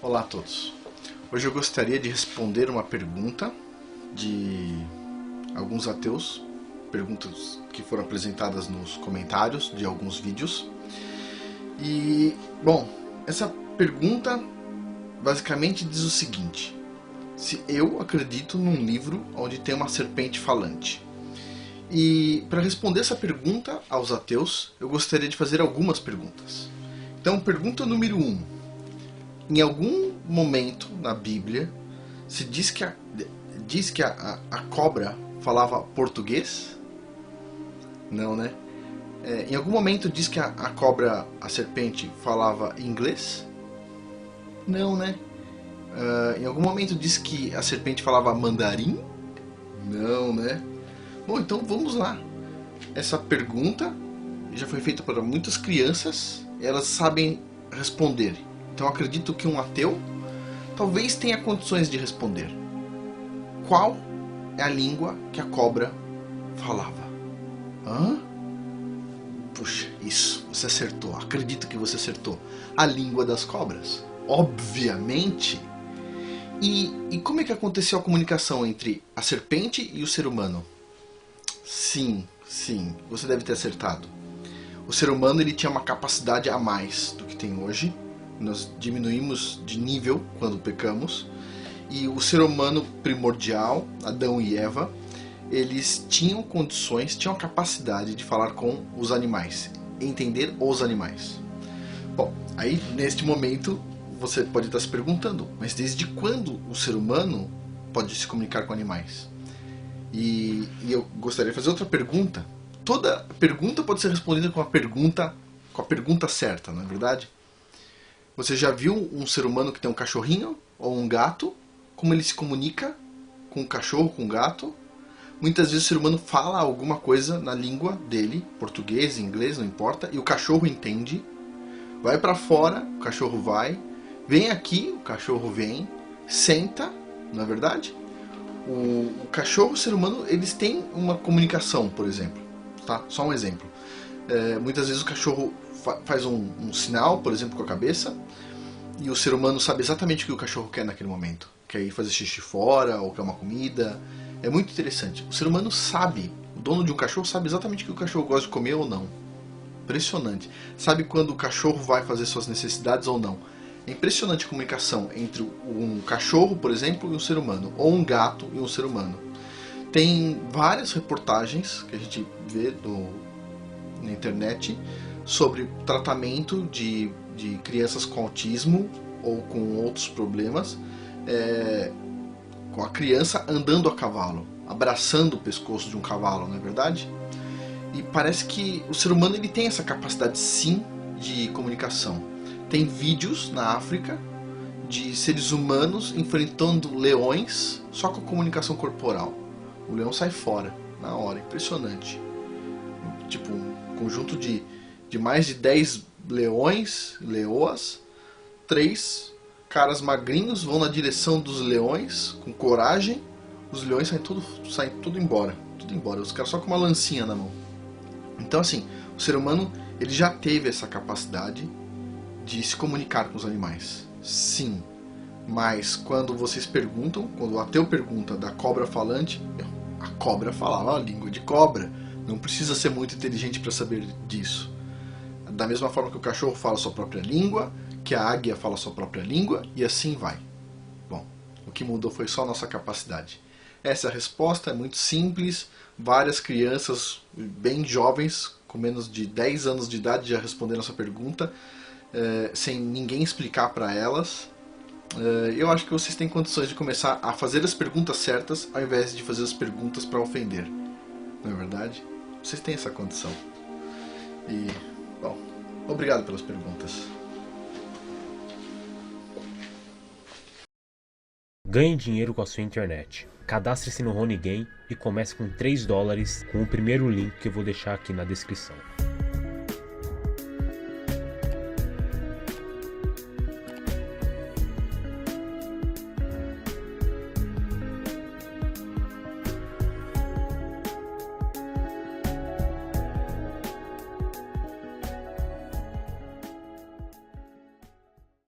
Olá a todos. Hoje eu gostaria de responder uma pergunta de alguns ateus, perguntas que foram apresentadas nos comentários de alguns vídeos. E, bom, essa pergunta basicamente diz o seguinte: se eu acredito num livro onde tem uma serpente falante. E para responder essa pergunta aos ateus, eu gostaria de fazer algumas perguntas. Então, pergunta número 1. Em algum momento na Bíblia se diz que a cobra falava português? Não, né? Em algum momento diz que a cobra, a serpente, falava inglês? Não, né? Em algum momento diz que a serpente falava mandarim? Não, né? Bom, então vamos lá. Essa pergunta já foi feita para muitas crianças, elas sabem responder. Então acredito que um ateu talvez tenha condições de responder. Qual é a língua que a cobra falava? Hã? Puxa, isso, você acertou. Acredito que você acertou. A língua das cobras. Obviamente. E como é que aconteceu a comunicação entre a serpente e o ser humano? Sim, você deve ter acertado. O ser humano ele tinha uma capacidade a mais do que tem hoje. Nós diminuímos de nível quando pecamos. E o ser humano primordial, Adão e Eva, eles tinham condições, tinham a capacidade de falar com os animais, entender os animais. Bom, aí neste momento você pode estar se perguntando, mas desde quando o ser humano pode se comunicar com animais? E eu gostaria de fazer outra pergunta. Toda pergunta pode ser respondida com a pergunta certa, não é verdade? Você já viu um ser humano que tem um cachorrinho ou um gato? Como ele se comunica com o cachorro, com o gato? Muitas vezes o ser humano fala alguma coisa na língua dele, português, inglês, não importa, e o cachorro entende. Vai para fora, o cachorro vai. Vem aqui, o cachorro vem. Senta, não é verdade? O cachorro e o ser humano, eles têm uma comunicação, por exemplo. Tá? Só um exemplo. Muitas vezes o cachorro faz um sinal, por exemplo, com a cabeça, e o ser humano sabe exatamente o que o cachorro quer naquele momento. Quer ir fazer xixi fora, ou quer uma comida. É muito interessante. O ser humano sabe, o dono de um cachorro sabe exatamente o que o cachorro gosta de comer ou não. Impressionante. Sabe quando o cachorro vai fazer suas necessidades ou não. É impressionante a comunicação entre um cachorro, por exemplo, e um ser humano, ou um gato e um ser humano. Tem várias reportagens que a gente vê na internet sobre tratamento de crianças com autismo ou com outros problemas, com a criança andando a cavalo, abraçando o pescoço de um cavalo, não é verdade? E parece que o ser humano ele tem essa capacidade sim de comunicação. Tem vídeos na África de seres humanos enfrentando leões só com a comunicação corporal. O leão sai fora na hora, impressionante. Tipo, um conjunto de mais de 10 leões, leoas, 3 caras magrinhos vão na direção dos leões com coragem. Os leões saem tudo embora, os caras só com uma lancinha na mão. Então assim, o ser humano ele já teve essa capacidade de se comunicar com os animais. Sim, mas quando vocês perguntam, quando o ateu pergunta da cobra falante, a cobra falava a língua de cobra. Não precisa ser muito inteligente para saber disso. Da mesma forma que o cachorro fala a sua própria língua, que a águia fala a sua própria língua, e assim vai. Bom, o que mudou foi só a nossa capacidade. Essa é a resposta, é muito simples. Várias crianças bem jovens, com menos de 10 anos de idade, já responderam essa pergunta, sem ninguém explicar para elas. Eu acho que vocês têm condições de começar a fazer as perguntas certas, ao invés de fazer as perguntas para ofender. Não é verdade? Vocês têm essa condição. E, bom, obrigado pelas perguntas. Ganhe dinheiro com a sua internet. Cadastre-se no RoniGame e comece com $3 com o primeiro link que eu vou deixar aqui na descrição.